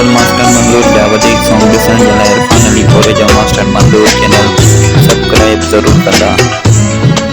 Ustaz Master Mandur Jawadi song desain jala Irfan Ali Koreja Master Mandur channel subscribe जरूर करना।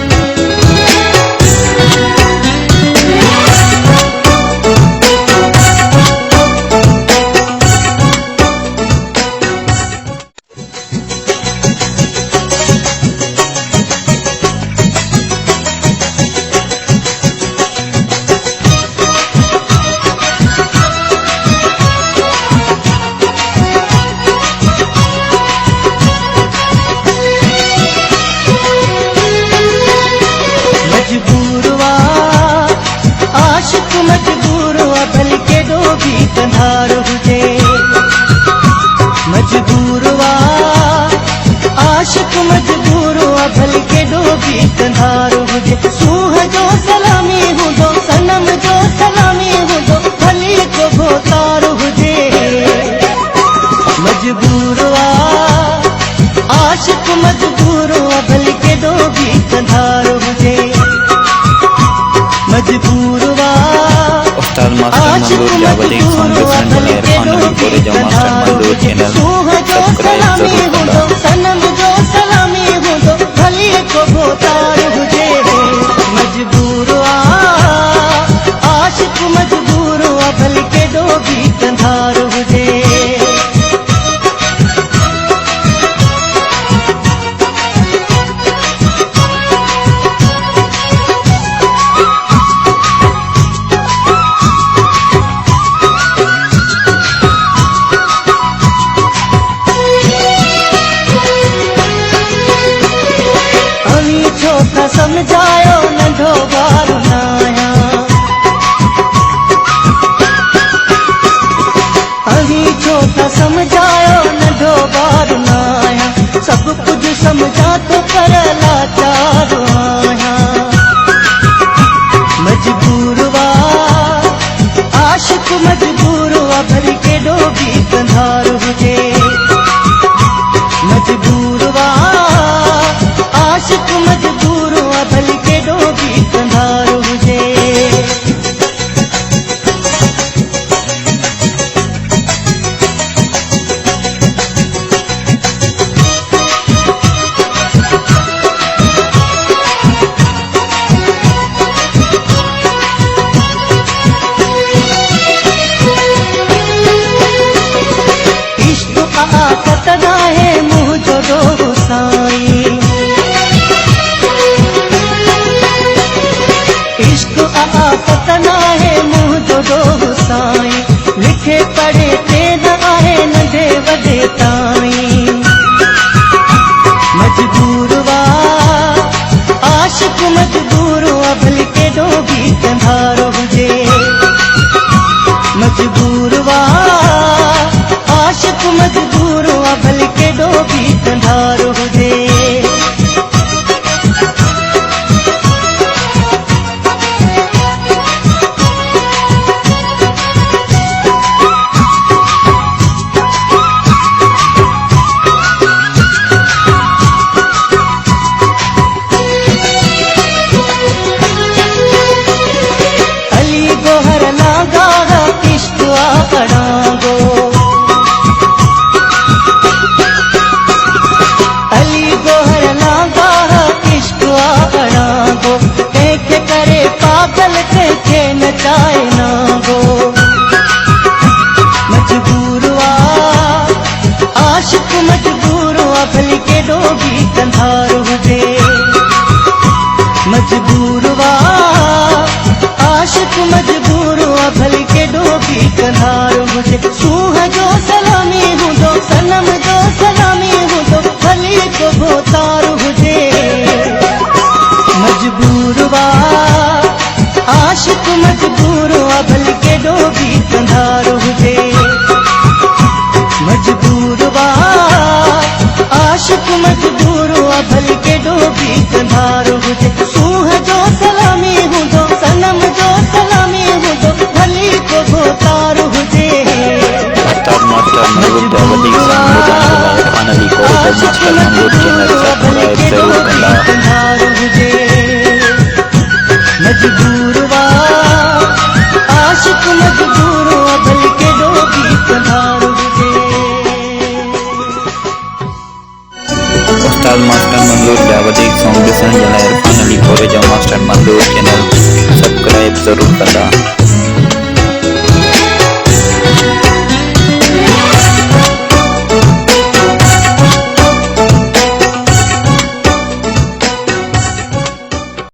आशिक मजबूर भल के डोबी कंधार हुजे सूह जो सलामी हूँ दो सनम जो सलामी हूँ दो भली को भोतार हुजे मजबूर आशिक मजबूर भल के डोबी कंधार हुजे मजबूर Ustaz Master Mandur Jawadi song desain jala Irfan Ali Koreja Master Mandur channel subscribe जरूर करना। सनम जो सलामी हूँ दो भली को भोतार हुजे मजबूर आशिक मजबूर भल के डोबी कंधार हुजे समझायो नंढो बार नाया अभी छोटा समझायो नंढो बार नाया सब कुछ समझा तो कर लाचार आया मजबूर आशिक मजबूर भर के डोबी कंधार हुजे मजबूर आशिक मजबूर भल के डोबी कंधार हुजे इश्क आकत ना है मुँह जो डो साई पतना है मुँह जो दो साई लिखे पढ़े ते न आहे नंढे वॾे ताईं मजबूर आशिक मजबूर भल के डोबी कंधार हुजे मजबूर आशिक मजबूर भल के डोबी कंधार हुजे नचाए ना गो मजबूर आशिक मजबूर भल के डोबी कंधार हुजे मजबूर आशिक मजबूर भल के डोबी कंधार हुजे सूह जो सलामी हूँ दो सनम जो सलामी हूँ दो भली को भोतार हुजे मजबूर आशिक मजबूर भल के डोबी कंधार हुजे मजबूर आशिक मजबूर भल के डोबी कंधार हुजे सूह जो सलामी हूँ दो सनम जो सलामी हूँ दो भली को भोतार हुजे Ustaz Master Mandur Jawadi song desain jala Irfan Ali Koreja Master Mandur channel subscribe जरूर करना। मजबूर आशिक मजबूर भल के डोबी कंधार Ustaz Master Manzoor Javadi song ॾिसण जे लाइ Irfan Ali Koreja master Manzoor channel subscribe ज़रूर कंदा।